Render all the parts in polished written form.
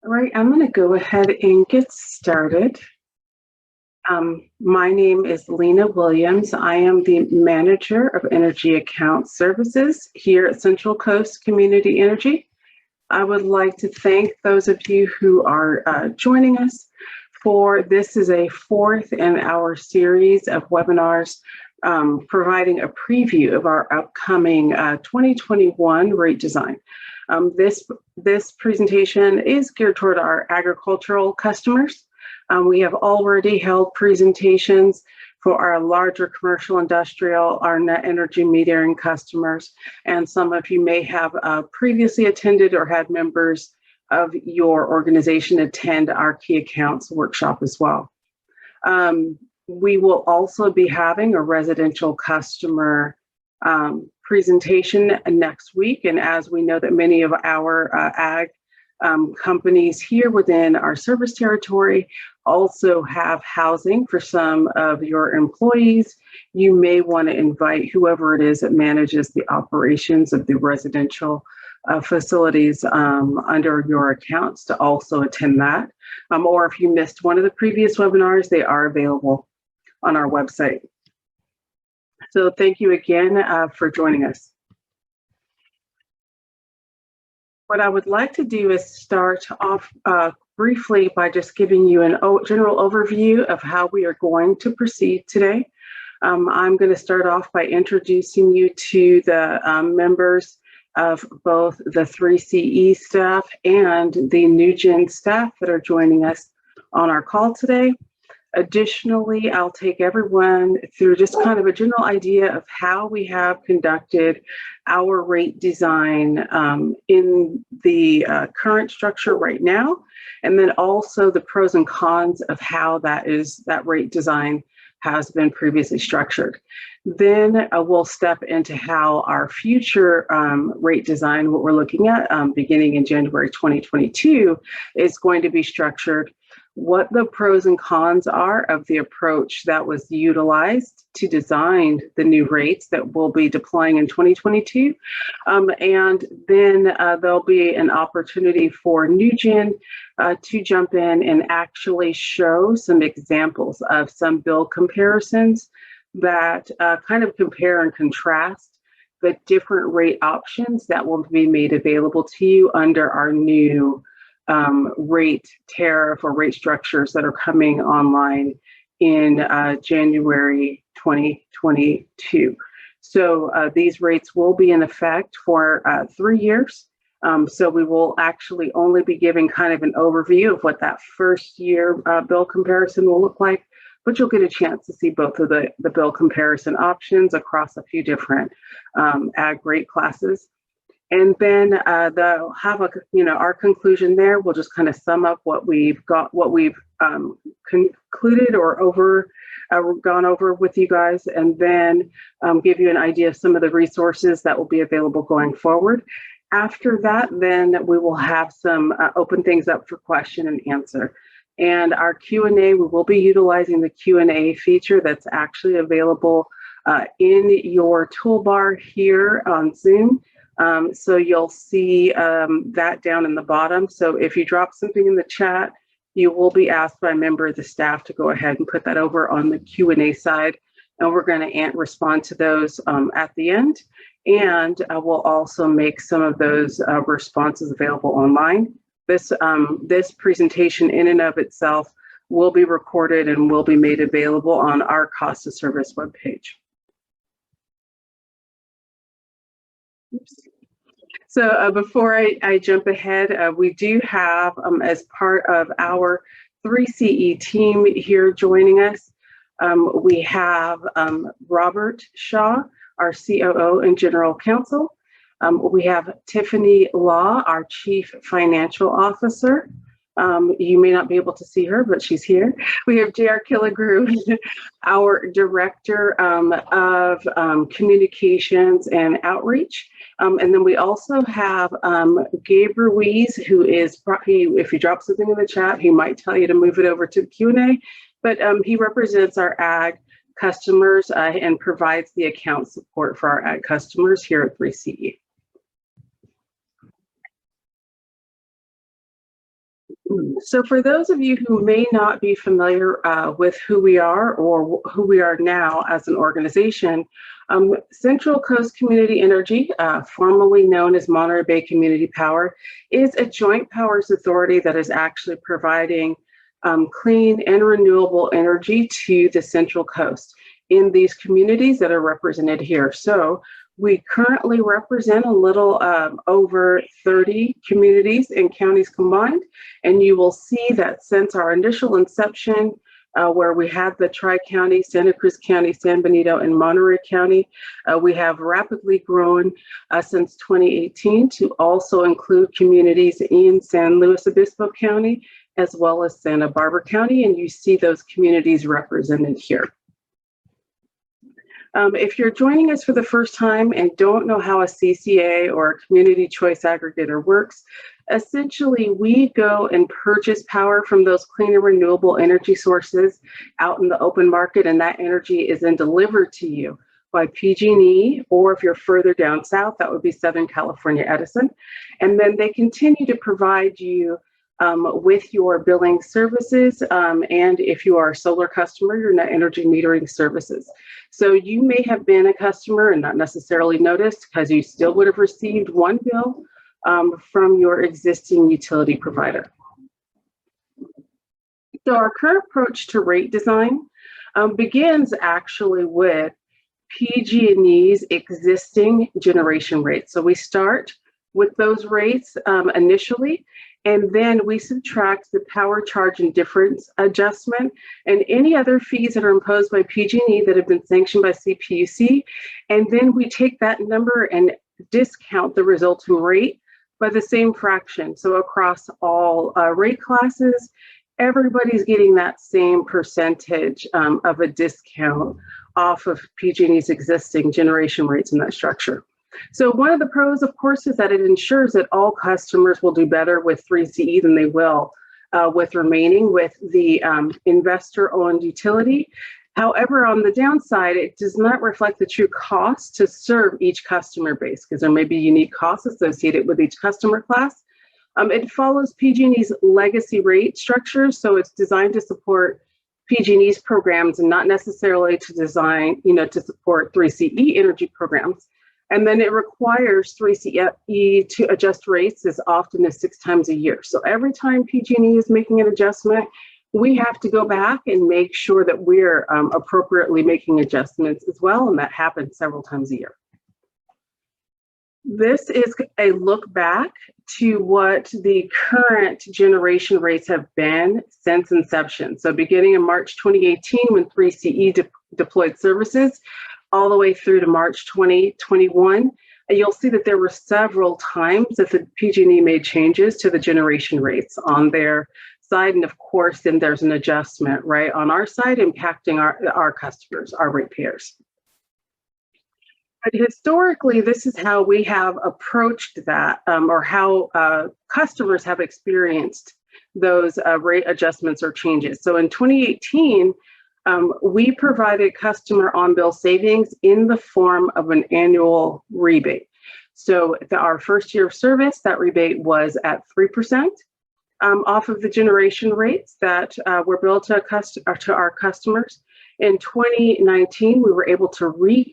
All right, I'm going to go ahead and get started. My name is Lena Williams. I am the Manager of Energy Account Services here at Central Coast Community Energy. I would like to thank those of you who are joining us for this is a fourth in our series of webinars providing a preview of our upcoming 2021 rate design. This presentation is geared toward our agricultural customers. We have already held presentations for our larger commercial, industrial, our net energy metering customers, and some of you may have previously attended or had members of your organization attend our key accounts workshop as well. We will also be having a residential customer presentation next week, and as we know that many of our ag companies here within our service territory also have housing for some of your employees, you may want to invite whoever it is that manages the operations of the residential facilities under your accounts to also attend that. Or if you missed one of the previous webinars, they are available on our website. So thank you again for joining us. What I would like to do is start off briefly by just giving you a general overview of how we are going to proceed today. I'm going to start off by introducing you to the members of both the 3CE staff and the NewGen staff that are joining us on our call today. Additionally, I'll take everyone through just kind of a general idea of how we have conducted our rate design in the current structure right now, and then also the pros and cons of how that rate design has been previously structured. Then we'll step into how our future rate design, what we're looking at beginning in January 2022, is going to be structured, what the pros and cons are of the approach that was utilized to design the new rates that we'll be deploying in 2022. And then there'll be an opportunity for NewGen to jump in and actually show some examples of some bill comparisons that kind of compare and contrast the different rate options that will be made available to you under our new rate tariff or rate structures that are coming online in January 2022. So these rates will be in effect for 3 years. So we will actually only be giving kind of an overview of what that first year bill comparison will look like, but you'll get a chance to see both of the bill comparison options across a few different ag rate classes. And then they'll have our conclusion there. We'll just kind of sum up what we've concluded or gone over with you guys, and then give you an idea of some of the resources that will be available going forward. After that, then we will have some open things up for question and answer. And our Q&A, we will be utilizing the Q&A feature that's actually available in your toolbar here on Zoom. So you'll see that down in the bottom. So if you drop something in the chat, you will be asked by a member of the staff to go ahead and put that over on the Q&A side. And we're going to respond to those at the end. And we'll also make some of those responses available online. This presentation in and of itself will be recorded and will be made available on our cost of service webpage. Oops. So before I jump ahead, we do have, as part of our 3CE team here joining us, we have Robert Shaw, our COO and General Counsel. We have Tiffany Law, our Chief Financial Officer. You may not be able to see her, but she's here. We have J.R. Killigrew, our Director of Communications and Outreach. And then we also have Gabe Ruiz, who is, if you drop something in the chat, he might tell you to move it over to the Q&A, but he represents our ag customers and provides the account support for our ag customers here at 3CE. So for those of you who may not be familiar with who we are or who we are now as an organization, Central Coast Community Energy, formerly known as Monterey Bay Community Power, is a joint powers authority that is actually providing clean and renewable energy to the Central Coast in these communities that are represented here. So we currently represent a little over 30 communities and counties combined, and you will see that since our initial inception, where we had the Tri-County, Santa Cruz County, San Benito, and Monterey County, we have rapidly grown since 2018 to also include communities in San Luis Obispo County, as well as Santa Barbara County, and you see those communities represented here. If you're joining us for the first time and don't know how a CCA or a community choice aggregator works, essentially we go and purchase power from those clean and renewable energy sources out in the open market, and that energy is then delivered to you by PG&E, or if you're further down south, that would be Southern California Edison. And then they continue to provide you with your billing services, and if you are a solar customer, your net energy metering services. So you may have been a customer and not necessarily noticed, because you still would have received one bill from your existing utility provider. So our current approach to rate design begins actually with PG&E's existing generation rates. So we start with those rates initially, and then we subtract the power charge and difference adjustment and any other fees that are imposed by PG&E that have been sanctioned by CPUC. And then we take that number and discount the resulting rate by the same fraction. So across all rate classes, everybody's getting that same percentage of a discount off of PG&E's existing generation rates in that structure. So one of the pros, of course, is that it ensures that all customers will do better with 3CE than they will with remaining with the investor-owned utility. However, on the downside, it does not reflect the true cost to serve each customer base, because there may be unique costs associated with each customer class. It follows PG&E's legacy rate structure, so it's designed to support PG&E's programs and not necessarily to design, to support 3CE energy programs. And then it requires 3CE to adjust rates as often as 6 times a year. So every time PG&E is making an adjustment, we have to go back and make sure that we're appropriately making adjustments as well, and that happens several times a year. This is a look back to what the current generation rates have been since inception. So beginning in March 2018, when 3CE deployed services, all the way through to March 2021, you'll see that there were several times that the PG&E made changes to the generation rates on their side. And of course, then there's an adjustment right on our side impacting our customers, our ratepayers. But historically, this is how we have approached that, or how customers have experienced those rate adjustments or changes. So in 2018, we provided customer on-bill savings in the form of an annual rebate. So our first year of service, that rebate was at 3% off of the generation rates that were billed to our customers. In 2019, we were able to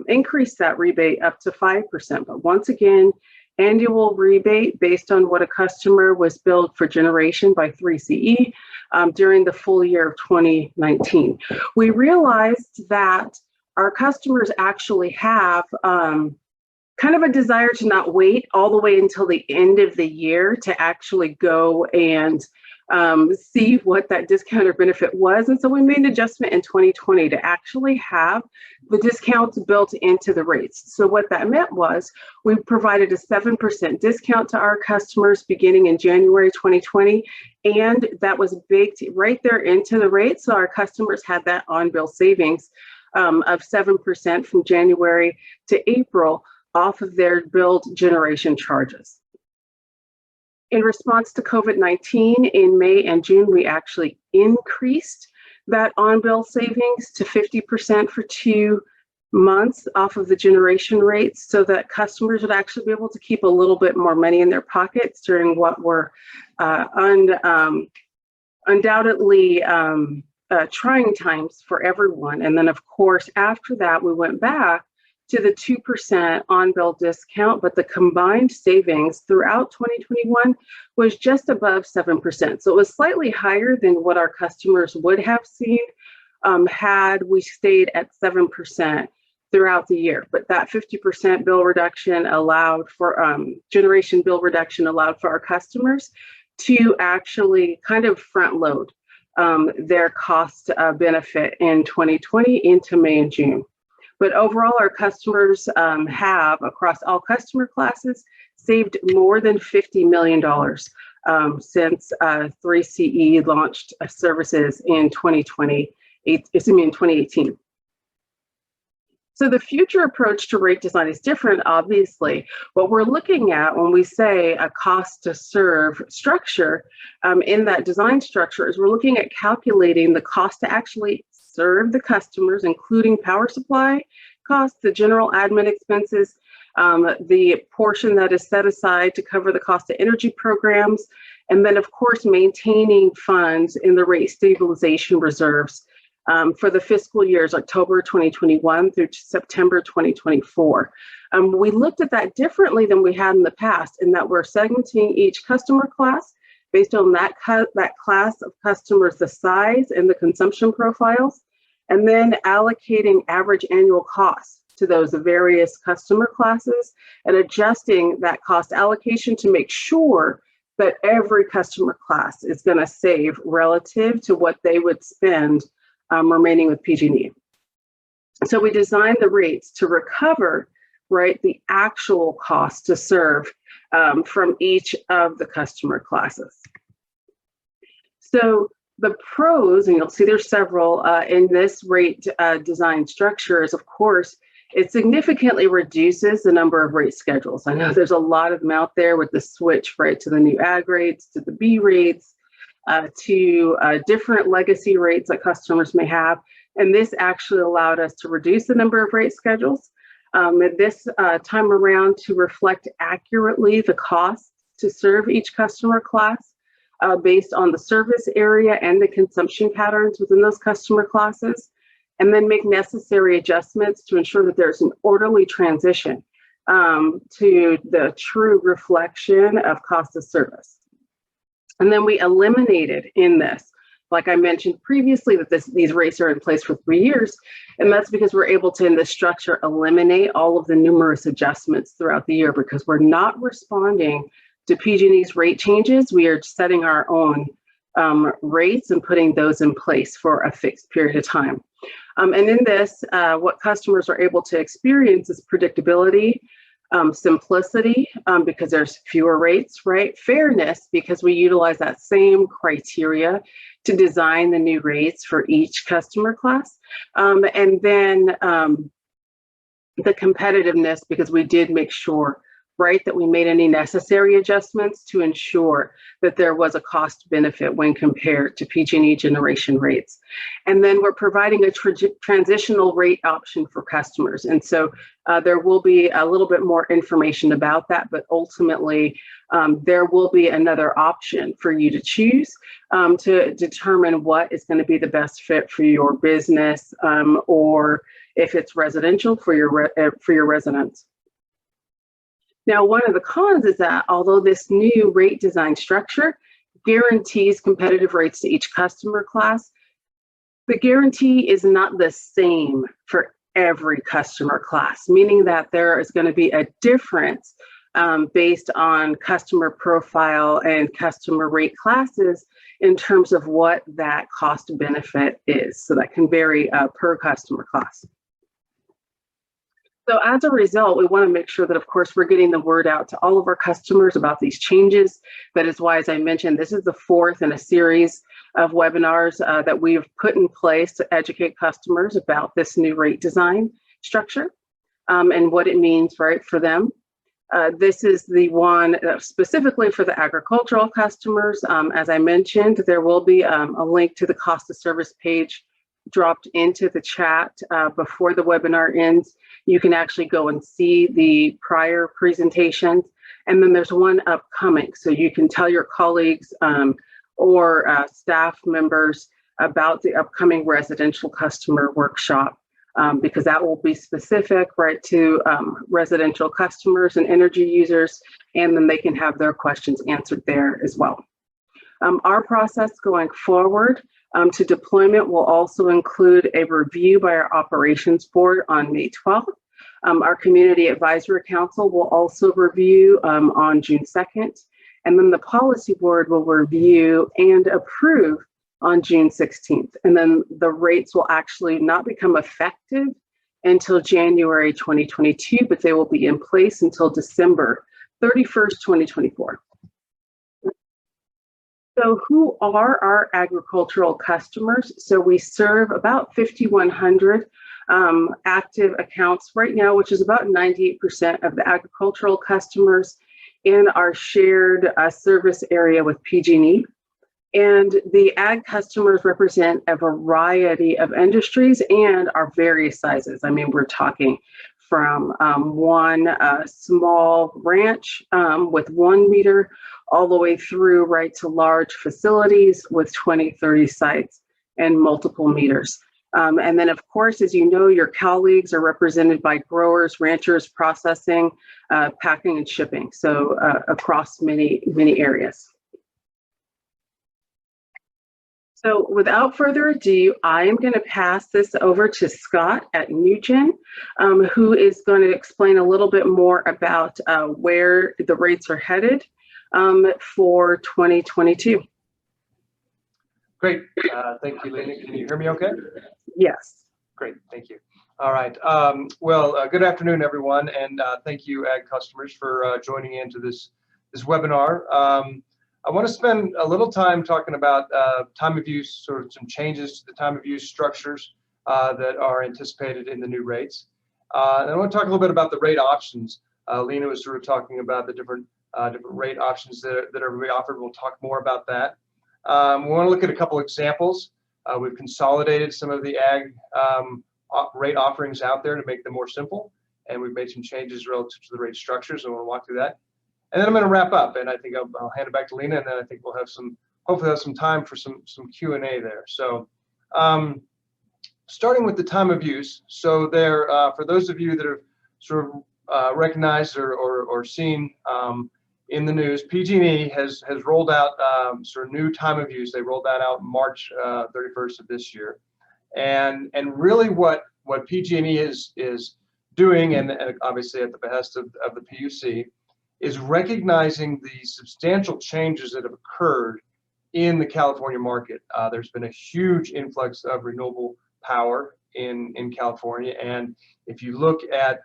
increase that rebate up to 5%. But once again, annual rebate based on what a customer was billed for generation by 3CE during the full year of 2019. We realized that our customers actually have kind of a desire to not wait all the way until the end of the year to actually go and see what that discount or benefit was. And so we made an adjustment in 2020 to actually have the discounts built into the rates. So what that meant was we provided a 7% discount to our customers beginning in January 2020, and that was baked right there into the rate. So our customers had that on-bill savings of 7% from January to April off of their billed generation charges. In response to COVID-19, in May and June, we actually increased that on-bill savings to 50% for 2 months off of the generation rates so that customers would actually be able to keep a little bit more money in their pockets during what were undoubtedly trying times for everyone. And then, of course, after that, we went back to the 2% on-bill discount, but the combined savings throughout 2021 was just above 7%. So it was slightly higher than what our customers would have seen had we stayed at 7% throughout the year. But that 50% bill reduction allowed for generation bill reduction allowed for our customers to actually kind of front load their cost benefit in 2020 into May and June. But overall, our customers have, across all customer classes, saved more than $50 million since 3CE launched services in 2018. So the future approach to rate design is different, obviously. What we're looking at when we say a cost to serve structure in that design structure is we're looking at calculating the cost to actually serve the customers, including power supply costs, the general admin expenses, the portion that is set aside to cover the cost of energy programs, and then, of course, maintaining funds in the rate stabilization reserves for the fiscal years October 2021 through September 2024. We looked at that differently than we had in the past, in that we're segmenting each customer class based on that class of customers, the size and the consumption profiles, and then allocating average annual costs to those various customer classes and adjusting that cost allocation to make sure that every customer class is going to save relative to what they would spend remaining with PG&E. So we designed the rates to recover, right, the actual cost to serve from each of the customer classes. So the pros, and you'll see there's several in this rate design structure, is, of course, it significantly reduces the number of rate schedules. I know there's a lot of them out there with the switch, right, to the new Ag rates, to the B rates, to different legacy rates that customers may have. And this actually allowed us to reduce the number of rate schedules this time around to reflect accurately the cost to serve each customer class based on the service area and the consumption patterns within those customer classes, and then make necessary adjustments to ensure that there's an orderly transition to the true reflection of cost of service. And then we eliminated in this, like I mentioned previously, that these rates are in place for 3 years. And that's because we're able to, in this structure, eliminate all of the numerous adjustments throughout the year, because we're not responding to PG&E's rate changes. We are setting our own rates and putting those in place for a fixed period of time. And in this, what customers are able to experience is predictability, simplicity, because there's fewer rates, right? Fairness, because we utilize that same criteria to design the new rates for each customer class. And then the competitiveness, because we did make sure, right, that we made any necessary adjustments to ensure that there was a cost benefit when compared to PG&E generation rates. And then we're providing a transitional rate option for customers. And so there will be a little bit more information about that, but ultimately there will be another option for you to choose to determine what is going to be the best fit for your business or if it's residential for your residents. Now, one of the cons is that although this new rate design structure guarantees competitive rates to each customer class, the guarantee is not the same for every customer class, meaning that there is going to be a difference based on customer profile and customer rate classes in terms of what that cost benefit is. So that can vary per customer class. So as a result, we want to make sure that, of course, we're getting the word out to all of our customers about these changes. That is why, as I mentioned, this is the fourth in a series of webinars that we've put in place to educate customers about this new rate design structure and what it means, right, for them. This is the one specifically for the agricultural customers. As I mentioned, there will be a link to the cost of service page dropped into the chat before the webinar ends. You can actually go and see the prior presentations. And then there's one upcoming. So you can tell your colleagues or staff members about the upcoming residential customer workshop, because that will be specific, right, to residential customers and energy users, and then they can have their questions answered there as well. Our process going forward to deployment will also include a review by our operations board on May 12th. Our Community Advisory Council will also review on June 2nd, and then the Policy Board will review and approve on June 16th. And then the rates will actually not become effective until January 2022, but they will be in place until December 31st, 2024. So who are our agricultural customers? So we serve about 5,100 active accounts right now, which is about 98% of the agricultural customers in our shared service area with PG&E. And the ag customers represent a variety of industries and are various sizes. I mean, we're talking from one small ranch with 1 meter all the way through right to large facilities with 20, 30 sites and multiple meters. And then, of course, as you know, your colleagues are represented by growers, ranchers, processing, packing, and shipping. So across many, many areas. So without further ado, I am going to pass this over to Scott at NewGen, who is going to explain a little bit more about where the rates are headed for 2022. Great. Thank you, Lena. Can you hear me okay? Yes. Great. Thank you. All right. Good afternoon, everyone, and thank you, ag customers, for joining into this webinar. I want to spend a little time talking about time of use, sort of some changes to the time of use structures that are anticipated in the new rates. And I want to talk a little bit about the rate options. Lena was sort of talking about the different rate options that are being offered. We'll talk more about that. We want to look at a couple examples. We've consolidated some of the ag rate offerings out there to make them more simple, and we've made some changes relative to the rate structures, and we'll walk through that. And then I'm going to wrap up, and I think I'll hand it back to Lena, and then I think we'll have hopefully have some time for some Q&A there. So starting with the time of use. So there, for those of you that have sort of recognized or seen in the news, PG&E has rolled out sort of new time of use. They rolled that out March 31st of this year. And really what PG&E is doing, and obviously at the behest of the PUC, is recognizing the substantial changes that have occurred in the California market. There's been a huge influx of renewable power in California, and if you look at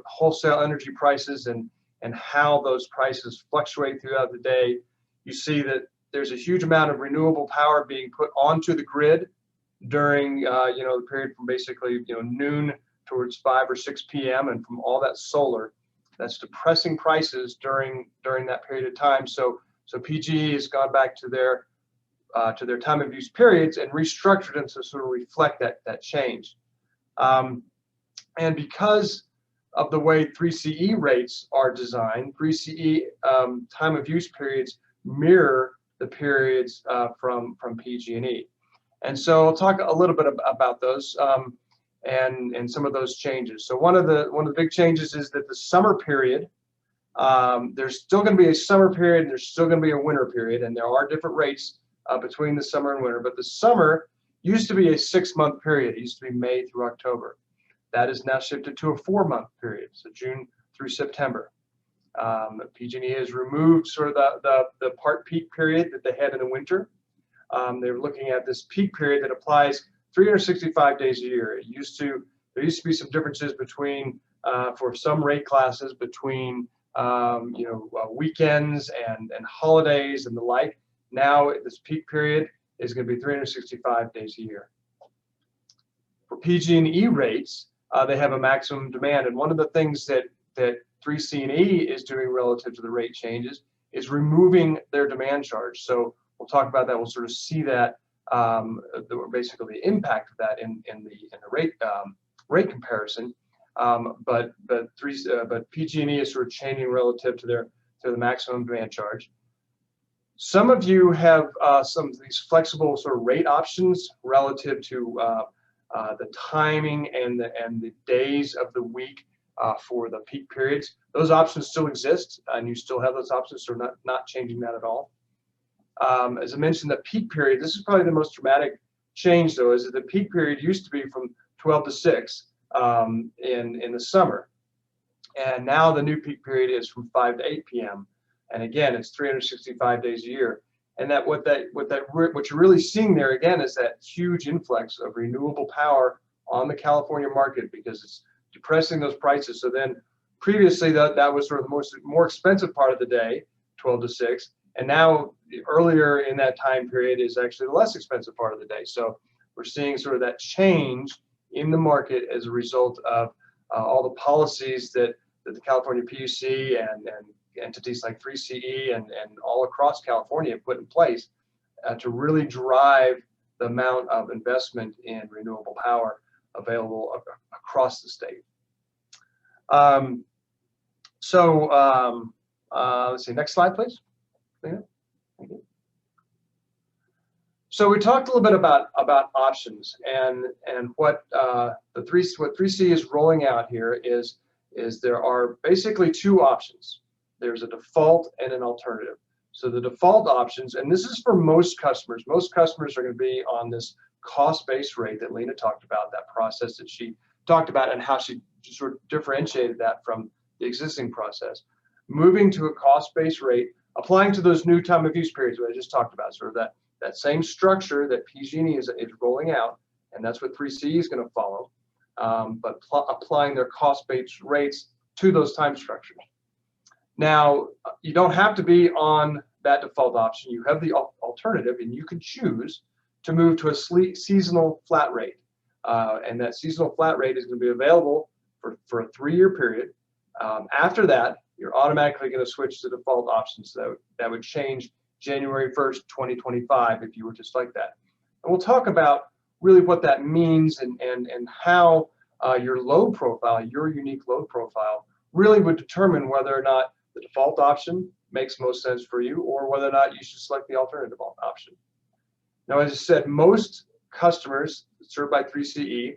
wholesale energy prices and how those prices fluctuate throughout the day, you see that there's a huge amount of renewable power being put onto the grid during the period from basically noon towards 5 or 6 p.m. and from all that solar. That's depressing prices during that period of time. So PGE has gone back to their time of use periods and restructured them to sort of reflect that change. And because of the way 3CE rates are designed, 3CE time of use periods mirror the periods from PG&E. And so I'll talk a little bit about those. And some of those changes. So one of the big changes is that the summer period, there's still going to be a summer period, and there's still going to be a winter period, and there are different rates between the summer and winter. But the summer used to be a 6-month period. It used to be May through October. That is now shifted to a 4-month period, so June through September. PG&E has removed sort of the part peak period that they had in the winter. They're looking at this peak period that applies 365 days a year. There used to be some differences between, for some rate classes, between weekends and holidays and the like. Now this peak period is going to be 365 days a year. For PG&E rates, they have a maximum demand, and one of the things that 3C&E is doing relative to the rate changes is removing their demand charge. So we'll talk about that. We'll sort of see that basically the impact of that in the rate comparison. But PG&E is sort of changing relative to the maximum demand charge. Some of you have some of these flexible sort of rate options relative to the timing and the days of the week for the peak periods. Those options still exist, and you still have those options, so not changing that at all. As I mentioned, the peak period, this is probably the most dramatic change, though, is that the peak period used to be from 12 to 6 in the summer. And now the new peak period is from 5 to 8 p.m. And again, it's 365 days a year. And what you're really seeing there again is that huge influx of renewable power on the California market, because it's depressing those prices. So then previously that was sort of the more expensive part of the day, 12 to 6. And now earlier in that time period is actually the less expensive part of the day. So we're seeing sort of that change in the market as a result of all the policies that the California PUC and entities like 3CE and all across California have put in place to really drive the amount of investment in renewable power available across the state. Let's see, next slide, please. Thank you. So we talked a little bit about options, and what 3C is rolling out here is there are basically two options. There's a default and an alternative. So the default options, and this is for most customers. Most customers are going to be on this cost-based rate that Lena talked about, that process that she talked about, and how she sort of differentiated that from the existing process. Moving to a cost-based rate, applying to those new time of use periods that I just talked about, sort of that same structure that PG&E is rolling out, and that's what 3CE is going to follow, but applying their cost-based rates to those time structures. Now, you don't have to be on that default option. You have the alternative, and you can choose to move to a seasonal flat rate. And that seasonal flat rate is going to be available for a 3-year period. After that, you're automatically going to switch to default options. So that would change January 1st, 2025, if you were to select that. And we'll talk about really what that means and how your load profile, your unique load profile, really would determine whether or not the default option makes most sense for you, or whether or not you should select the alternative option. Now, as I said, most customers served by 3CE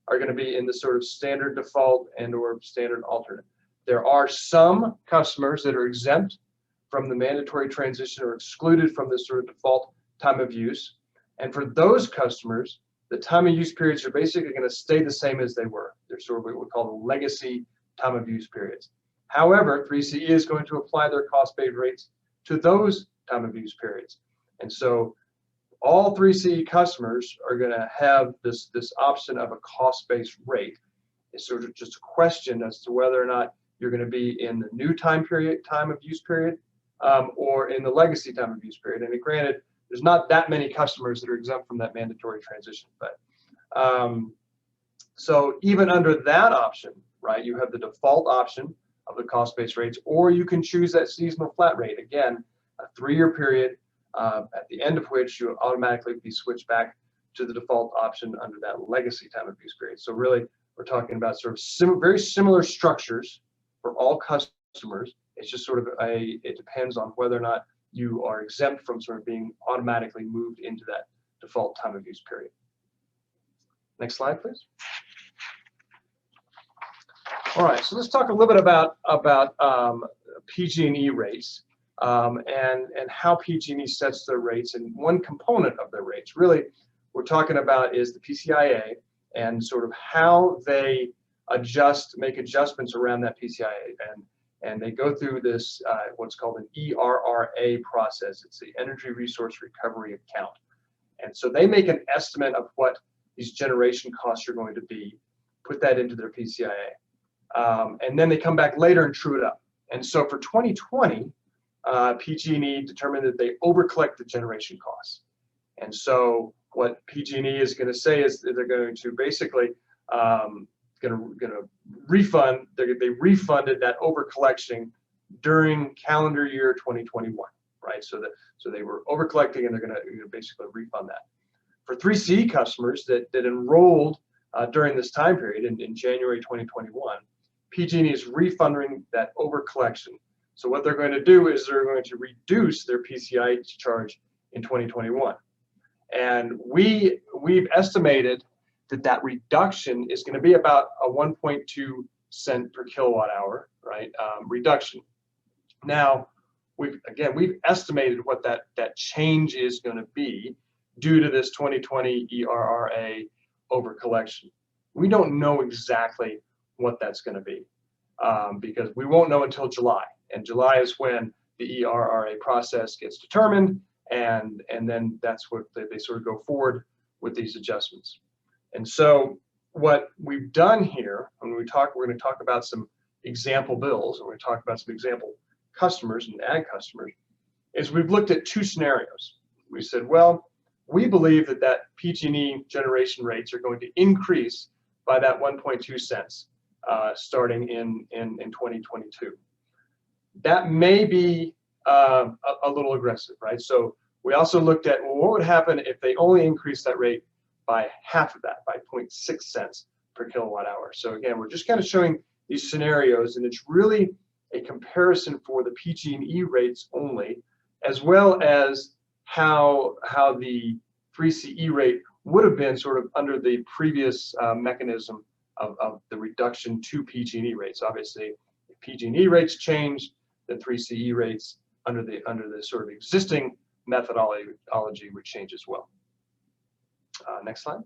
are going to be in the sort of standard default and or standard alternate. There are some customers that are exempt from the mandatory transition or excluded from this sort of default time of use. And for those customers, the time of use periods are basically going to stay the same as they were. They're sort of what we call the legacy time of use periods. However, 3CE is going to apply their cost-based rates to those time of use periods. And so all 3CE customers are going to have this option of a cost-based rate. It's sort of just a question as to whether or not you're going to be in the new time of use period, or in the legacy time of use period. And granted, there's not that many customers that are exempt from that mandatory transition. But so even under that option, right, you have the default option of the cost-based rates, or you can choose that seasonal flat rate. Again, a 3-year period, at the end of which you automatically be switched back to the default option under that legacy time of use period. So really, we're talking about sort of very similar structures for all customers. It's just sort of it depends on whether or not you are exempt from sort of being automatically moved into that default time of use period. Next slide, please. All right, so let's talk a little bit about PG&E rates and how PG&E sets their rates, and one component of their rates. Really, we're talking about is the PCIA and sort of how they make adjustments around that PCIA, and they go through this what's called an ERRA process. It's the Energy Resource Recovery Account, and so they make an estimate of what these generation costs are going to be, put that into their PCIA. And then they come back later and true it up. And so for 2020, PG&E determined that they overcollect the generation costs. And so what PG&E is going to say is that they're going to basically going to refund. They refunded that overcollection during calendar year 2021, right? So they were overcollecting, and they're going to basically refund that. for 3CE customers that enrolled during this time period in January 2021, PG&E is refunding that over collection. So what they're going to do is they're going to reduce their PCI charge in 2021. And we've estimated that reduction is going to be about a 1.2 cent per kilowatt hour, right? Reduction. Now, we've estimated what that change is going to be due to this 2020 ERRA over collection. We don't know exactly what that's going to be because we won't know until July, and July is when the ERRA process gets determined, and then that's what they sort of go forward with these adjustments. And so what we've done here, when we're going to talk about some example bills, and we're going to talk about some example customers and ag customers, is we've looked at two scenarios. We said, well, we believe that PG&E generation rates are going to increase by that 1.2 cents starting in 2022. That may be a little aggressive, right? So we also looked at, well, what would happen if they only increase that rate by half of that, by 0.6 cents per kilowatt hour. So again, we're just kind of showing these scenarios, and it's really a comparison for the PG&E rates only, as well as how the 3CE rate would have been sort of under the previous mechanism of the reduction to PG&E rates. Obviously, if PG&E rates change, then 3CE rates under the sort of existing methodology would change as well. Next slide.